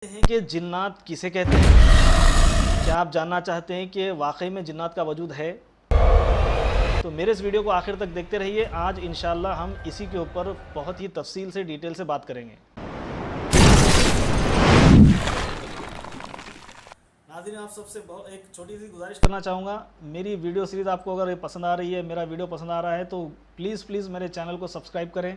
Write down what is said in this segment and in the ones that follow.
ہیں کہ جنات کسے کہتے ہیں؟ کیا آپ جاننا چاہتے ہیں کہ واقعی میں جنات کا وجود ہے؟ تو میرے اس ویڈیو کو آخر تک دیکھتے رہیے۔ آج انشاءاللہ ہم اسی کے اوپر بہت ہی تفصیل سے ڈیٹیل سے بات کریں گے۔ ناظرین، آپ سب سے ایک چھوٹی سی گزارش کرنا چاہوں گا، میری ویڈیو سیریز آپ کو اگر پسند آ رہی ہے، میرا ویڈیو پسند آ رہا ہے تو پلیز میرے چینل کو سبسکرائب کریں،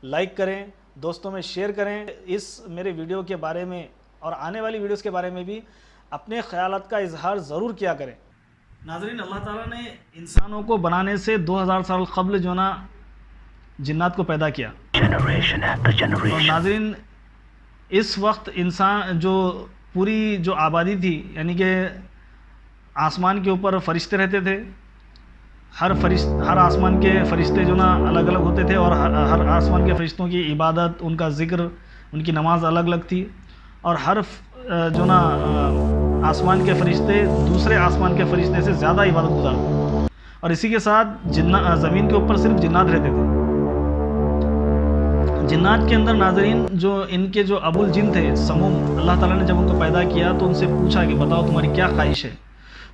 لائک کریں، دوستوں میں شیئر کریں۔ اس میرے ویڈیو کے بارے میں اور آنے والی ویڈیوز کے بارے میں بھی اپنے خیالات کا اظہار ضرور کیا کریں۔ ناظرین، اللہ تعالیٰ نے انسانوں کو بنانے سے 2000 سال قبل جنات کو پیدا کیا۔ اور ناظرین، اس وقت انسان پوری آبادی تھی، یعنی کہ آسمان کے اوپر فرشتے رہتے تھے۔ ہر آسمان کے فرشتے الگ الگ ہوتے تھے، اور ہر آسمان کے فرشتوں کی عبادت، ان کا ذکر، ان کی نماز الگ الگ تھی، اور ہر آسمان کے فرشتے دوسرے آسمان کے فرشتے سے زیادہ عبادت گزار تھے۔ اور اسی کے ساتھ زمین کے اوپر صرف جنات رہتے تھے۔ جنات کے اندر ناظرین ان کے ابو الجن تھے، سموم، اللہ تعالیٰ نے جب ان کو پیدا کیا تو ان سے پوچھا کہ بتاؤ تمہاری کیا خواہش ہے؟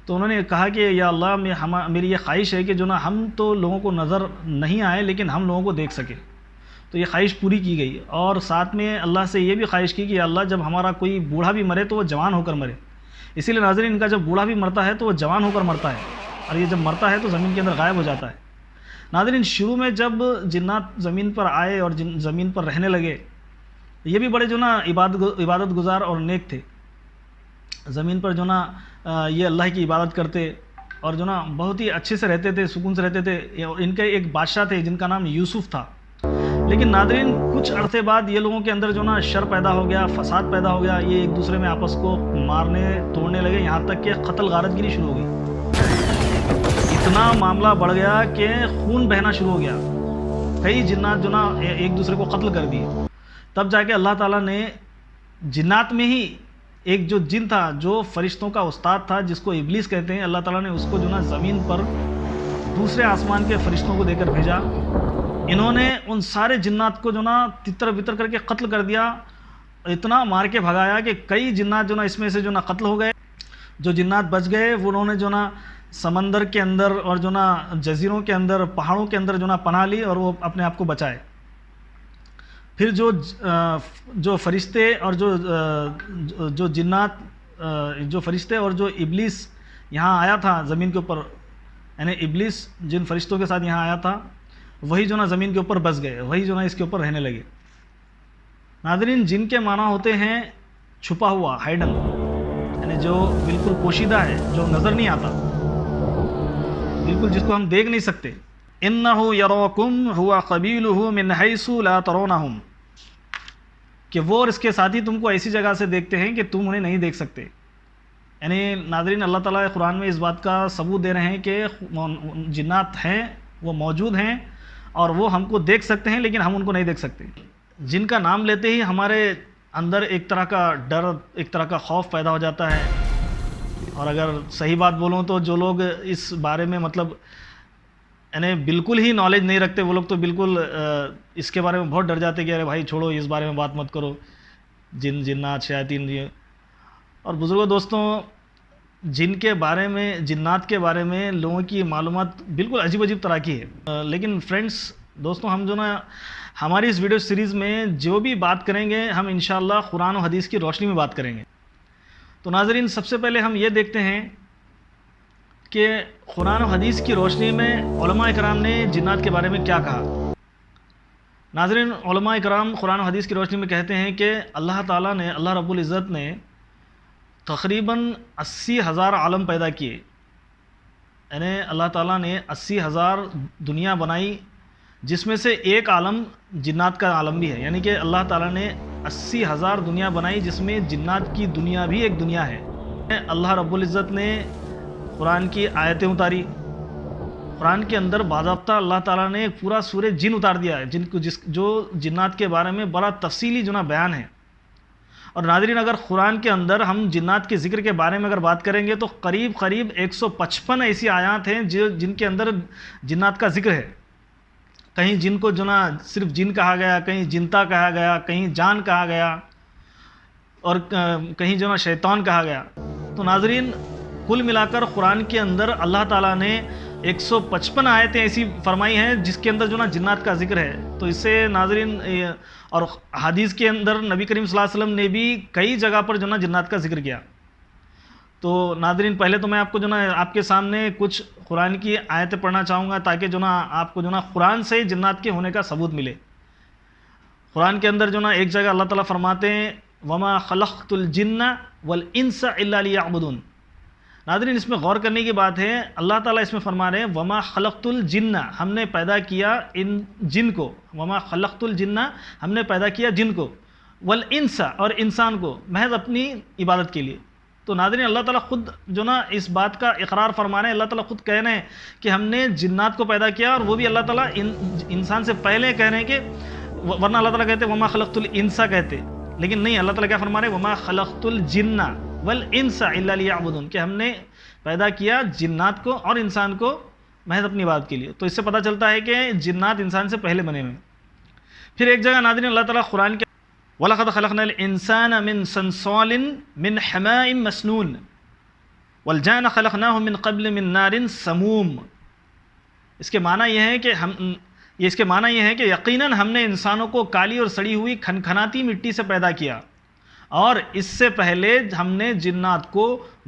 تو انہوں نے کہا کہ یا اللہ، میری یہ خواہش ہے کہ ہم تو لوگوں کو نظر نہیں آئے لیکن ہم لوگوں کو دیکھ سکے۔ تو یہ خواہش پوری کی گئی، اور ساتھ میں اللہ سے یہ بھی خواہش کی کہ یا اللہ، جب ہمارا کوئی بوڑھا بھی مرے تو وہ جوان ہو کر مرے۔ اسی لیے ناظرین، ان کا جب بوڑھا بھی مرتا ہے تو وہ جوان ہو کر مرتا ہے، اور یہ جب مرتا ہے تو زمین کے اندر غائب ہو جاتا ہے۔ ناظرین، شروع میں جب جنات زمین پر آئے اور زمین پر رہنے لگے، یہ بھی بڑے عبادت گزار اور نیک تھے۔ زمین پر یہ اللہ کی عبادت کرتے، اور بہت ہی اچھے سے رہتے تھے، سکون سے رہتے تھے۔ ان کے ایک بادشاہ تھے جن کا نام یوسف تھا۔ لیکن ناظرین، کچھ عرصے بعد یہ لوگوں کے اندر شر پیدا ہو گیا، فساد پیدا ہو گیا، یہ ایک دوسرے میں آپس کو مارنے توڑنے لگے، یہاں تک کہ قتل غارت گیری شروع ہو گئی۔ اتنا معاملہ بڑھ گیا کہ خون بہنا شروع ہو گیا، کئی جنات ایک دوسرے کو قتل کر دیے۔ تب جا کے اللہ تعالیٰ نے جنات میں ہی ایک جن تھا، جو فرشتوں کا استاد تھا، جس کو ابلیس کہتے ہیں، اللہ تعالیٰ نے اس کو زمین پر دوسرے آسمان کے فرشتوں کو دے کر بھیجا۔ انہوں نے ان سارے جنات کو تتر بتر کر کے قتل کر دیا، اتنا مار کے بھگایا کہ کئی جنات اس میں سے قتل ہو گئے۔ جو جنات بچ گئے وہ انہوں نے سمندر کے اندر اور جزیروں کے اندر، پہاڑوں کے اندر پناہ لی، اور وہ اپنے آپ کو بچائے۔ پھر جو فرشتے اور جو جنات، جو فرشتے اور جو ابلیس یہاں آیا تھا زمین کے اوپر، یعنی ابلیس جن فرشتوں کے ساتھ یہاں آیا تھا، وہی زمین کے اوپر بس گئے، وہی اس کے اوپر رہنے لگے۔ ناظرین، جن کے معنی ہوتے ہیں چھپا ہوا، ہائڈن، یعنی جو بالکل پوشیدہ ہے، جو نظر نہیں آتا، بالکل جس کو ہم دیکھ نہیں سکتے۔ اِنَّهُ يَرَاكُمْ هُوَ قَبِيلُهُ مِنْ حَيْثُ لَا تَرَوْنَهُمْ، کہ وہ اور اس کے ساتھی تم کو ایسی جگہ سے دیکھتے ہیں کہ تم انہیں نہیں دیکھ سکتے۔ یعنی ناظرین، اللہ تعالیٰ قرآن میں اس بات کا ثبوت دے رہے ہیں کہ جنات ہیں، وہ موجود ہیں، اور وہ ہم کو دیکھ سکتے ہیں لیکن ہم ان کو نہیں دیکھ سکتے۔ جن کا نام لیتے ہی ہمارے اندر ایک طرح کا ڈر، ایک طرح کا خوف پیدا ہو جاتا ہے۔ اور اگر صحیح بات بولوں تو جو لوگ اس بارے میں یعنی بالکل ہی نالج نہیں رکھتے، وہ لوگ تو بالکل اس کے بارے میں بہت ڈر جاتے کہ ارے بھائی چھوڑو، اس بارے میں بات مت کرو، جنات، شیاطین۔ اور بزرگوں، دوستوں، جنات کے بارے میں لوگوں کی معلومات بالکل عجیب طرح کی ہے۔ لیکن فرینڈز، دوستوں، ہم ہماری اس ویڈیو سیریز میں جو بھی بات کریں گے، ہم انشاءاللہ قرآن و حدیث کی روشنی میں بات کریں گے۔ تو ناظرین، سب سے پہلے ہم یہ دیکھتے ہیں کہ قرآن و حدیث کی روشنی میں علماء کرام نے جنات کے بارے میں کیا کہا۔ ناظرین، علماء کرام قرآن و حدیث کی روشنی میں کہتے ہیں کہ اللہ رب العزت نے تقریباً 80,000 عالم پیدا کیے، یعنی اللہ تعالیٰ نے 80,000 دنیا بنائی، جس میں سے ایک عالم جنات کا عالم بھی ہے۔ یعنی کہ اللہ تعالیٰ نے 80,000 دنیا بنائی، جس میں جنات کی دنیا بھی ایک دنیا ہے۔ اللہ رب العزت نے قرآن کی آیتیں اتاری، قرآن کے اندر باضابطہ اللہ تعالیٰ نے ایک پورا سورہ جن اتار دیا ہے، جو جنات کے بارے میں بڑا تفصیلی بیان ہے۔ اور ناظرین، اگر قرآن کے اندر ہم جنات کے ذکر کے بارے میں اگر بات کریں گے تو قریب 155 ایسی آیات ہیں جن کے اندر جنات کا ذکر ہے۔ کہیں جن کو صرف جن کہا گیا، کہیں جنتا کہا گیا، کہیں جان کہا گیا۔ اور کہیں جو نا شیطان کہا گیا۔ تو ناظرین کل ملا کر قرآن کے اندر اللہ تعالیٰ نے 155 آیتیں ایسی فرمائی ہیں جس کے اندر جو نا جنات کا ذکر ہے۔ تو اس سے ناظرین اور حدیث کے اندر نبی کریم صلی اللہ علیہ وسلم نے بھی کئی جگہ پر جو نا جنات کا ذکر کیا۔ تو ناظرین پہلے تو میں آپ کو جو نا آپ کے سامنے کچھ قرآن کی آیتیں پڑھنا چاہوں گا تاکہ جو نا آپ کو جو نا قرآن سے جنات کے ہونے کا ثبوت ملے۔ قرآن کے اندر جو نا ایک جگہ اللہ تعالیٰ فرماتے ہیں وما خلقت الجن والانس الا لیعبدون۔ ناظرین اس میں غور کرنے کی بات ہے، اللہ تعالیٰ اس میں فرما رہے ہیں وما خلقت الجن، ہم نے پیدا کیا ان جن کو، وما خلقت الجن ہم نے پیدا کیا جن کو، والانس اور انسان کو محض اپنی عبادت کے لیے۔ تو ناظرین اللہ تعالیٰ خود جو نا اس بات کا اقرار فرما رہے ہیں، اللہ تعالیٰ خود کہہ رہے ہیں کہ ہم نے جنات کو پیدا کیا، اور وہ بھی اللہ تعالیٰ انسان سے پہلے کہہ رہے ہیں کہ ورنہ اللہ تعالیٰ کہتے وما خلقت الانس کہتے، لیکن نہیں، اللہ تعالیٰ کیا فرما رہے ہیں وما خلقت الجن والانس الا لیعبدون، کہ ہم نے پیدا کیا جنات کو اور انسان کو محض اپنی بات کے لیے۔ تو اس سے پتہ چلتا ہے کہ جنات انسان سے پہلے بنے ہوئے۔ پھر ایک جگہ ناظرین اللہ تعالیٰ قرآن کے وَلَقَدْ خَلَقْنَا الْإِنسَانَ مِنْ صَلْصَالٍ مِنْ حَمَاءٍ مَسْنُونٍ وَالْجَانَّ خَلَقْنَاهُ مِنْ قَبْلِ مِنْ نَارٍ سَمُومٍ۔ اس کے معنی یہ ہے کہ یقیناً ہم نے انسانوں کو کالی اور سڑی ہوئی کھنکھناتی مٹی سے پیدا کیا، اور اس سے پہلے ہم نے جنات کو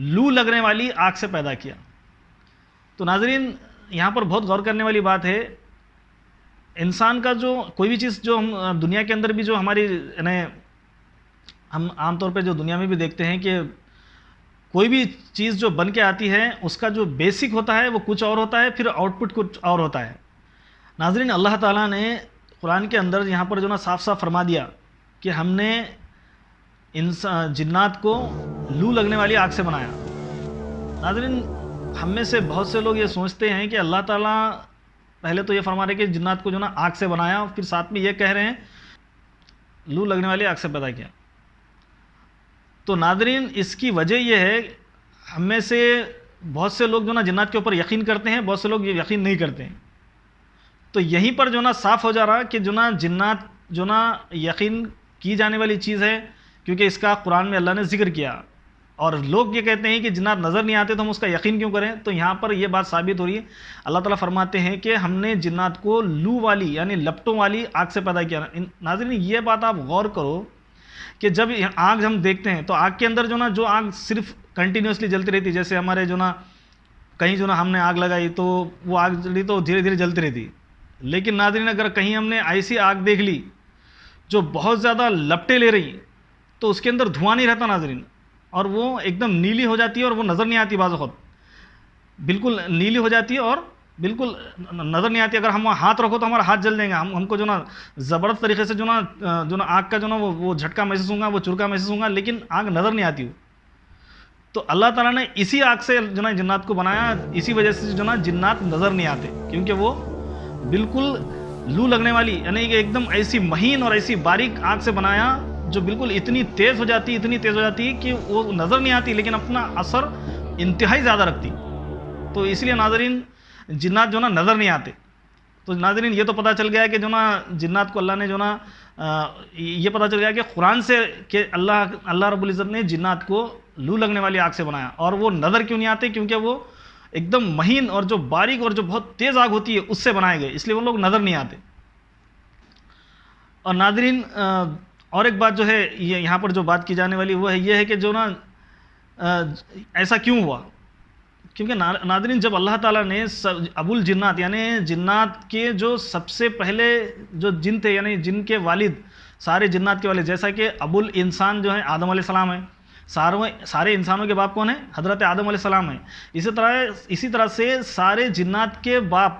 لو لگنے والی آگ سے پیدا کیا۔ تو ناظرین یہاں پر بہت غور کرنے والی بات ہے، انسان کا جو کوئی بھی چیز جو ہم دنیا کے اندر بھی جو ہماری یعنی ہم عام طور پہ جو دنیا میں بھی دیکھتے ہیں کہ کوئی بھی چیز جو بن کے آتی ہے اس کا جو بیسک ہوتا ہے وہ کچھ اور ہوتا ہے، پھر آؤٹ پٹ کچھ اور ہوتا ہے۔ ناظرین اللہ تعالیٰ نے قرآن کے اندر یہاں پر جو نا صاف صاف فرما دیا کہ ہم نے جنات کو لو لگنے والی آگ سے بنایا۔ ناظرین ہم میں سے بہت سے لوگ یہ سوچتے ہیں کہ اللہ تعالیٰ پہلے تو یہ فرما رہے کہ جنات کو جو نا آگ سے بنایا، اور پھر ساتھ میں یہ کہہ رہے ہیں لو لگنے والی آگ سے پیدا کیا۔ تو ناظرین اس کی وجہ یہ ہے ہم میں سے بہت سے لوگ جو نا جنات کے اوپر یقین کرتے ہیں، بہت سے لوگ یہ یقین نہیں کرتے ہیں۔ تو یہیں پر جو نا صاف ہو جا رہا کہ جو نا جنات جو نا یقین کی جانے والی چیز ہے، کیونکہ اس کا قرآن میں اللہ نے ذکر کیا، اور لوگ یہ کہتے ہیں کہ جنات نظر نہیں آتے تو ہم اس کا یقین کیوں کریں۔ تو یہاں پر یہ بات ثابت ہو رہی ہے، اللہ تعالیٰ فرماتے ہیں کہ ہم نے جنات کو لو والی یعنی لپٹوں والی آگ سے پیدا کیا۔ ناظرین یہ بات آپ غور کرو کہ جب آگ ہم دیکھتے ہیں تو آگ کے اندر جو نا جو آگ صرف کنٹینیوسلی جلتی رہتی، جیسے ہمارے جو نا کہیں جو نا ہم نے آگ لگائی تو وہ آگ جلی تو دھیرے دھیرے جلتی رہتی، لیکن ناظرین اگر کہیں ہم نے ایسی آگ دیکھ لی جو بہت زیادہ لپٹیں لے رہی تو اس کے اندر دھواں نہیں رہتا ناظرین، اور وہ ایک دم نیلی ہو جاتی ہے اور وہ نظر نہیں آتی، بعض وقت بالکل نیلی ہو جاتی ہے اور بالکل نظر نہیں آتی۔ اگر ہم وہاں ہاتھ رکھو تو ہمارا ہاتھ جل جائیں گا، ہم کو جو نا زبردست طریقے سے جو نا آگ کا جو نا وہ جھٹکا محسوس ہوگا، وہ چرکا محسوس ہوگا، لیکن آگ نظر نہیں آتی ہو۔ تو اللہ تعالیٰ نے اسی آگ سے جو نا جنات کو بنایا، اسی وجہ سے جو نا جنات نظر نہیں آتے، کیونکہ وہ بالکل لو لگنے والی یعنی کہ ایک دم ایسی مہین اور ایسی باریک آگ سے بنایا جو بالکل اتنی تیز ہو جاتی کہ وہ نظر نہیں آتی، لیکن اپنا اثر انتہائی زیادہ رکھتی۔ تو اس لیے ناظرین جنات جو نا نظر نہیں آتے۔ تو ناظرین یہ تو پتہ چل گیا کہ جو نا جنات کو اللہ نے جو نا یہ پتہ چل گیا کہ قرآن سے کہ اللہ رب العزت نے جنات کو لو لگنے والی آگ سے بنایا، اور وہ نظر کیوں نہیں آتے؟ کیونکہ وہ ایک دم مہین اور جو باریک اور جو بہت تیز آگ ہوتی ہے اس سے بنائے گئے، اس لیے وہ لوگ نظر نہیں آتے۔ اور ناظرین اور ایک بات جو ہے یہاں پر جو بات کی جانے والی وہ ہے یہ ہے کہ جو نا ایسا کیوں ہوا؟ کیونکہ ناظرین جب اللہ تعالیٰ نے ابو الجنات یعنی جنات کے جو سب سے پہلے جو جن تھے یعنی جن کے والد سارے جنات کے والد، جیسا کہ ابو الانسان جو ہے آدم علیہ السلام ہے، سارے انسانوں کے باپ کون ہیں؟ حضرت آدم علیہ السلام ہیں۔ اسی طرح سے سارے جنات کے باپ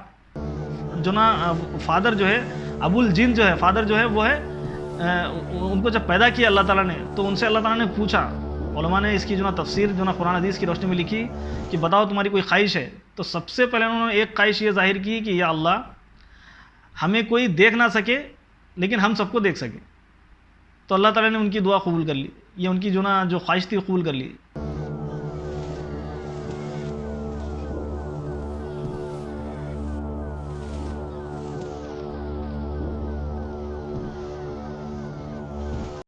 جو نا فادر جو ہے ابو الجن جو ہے فادر جو ہے وہ ہے ان کو جب پیدا کیا اللہ تعالیٰ نے تو ان سے اللہ تعالیٰ نے پوچھا، علماء نے اس کی جو نا تفسیر جو نا قرآن حدیث کی روشنی میں لکھی کہ بتاؤ تمہاری کوئی خواہش ہے؟ تو سب سے پہلے انہوں نے ایک خواہش یہ ظاہر کی کہ یا اللہ ہمیں کوئی دیکھ نہ سکے لیکن ہم سب کو دیکھ سکیں۔ تو اللہ تعالیٰ نے ان کی دعا قبول کر لی، یہ ان کی جو نا جو خواہش تھی قبول کر لی۔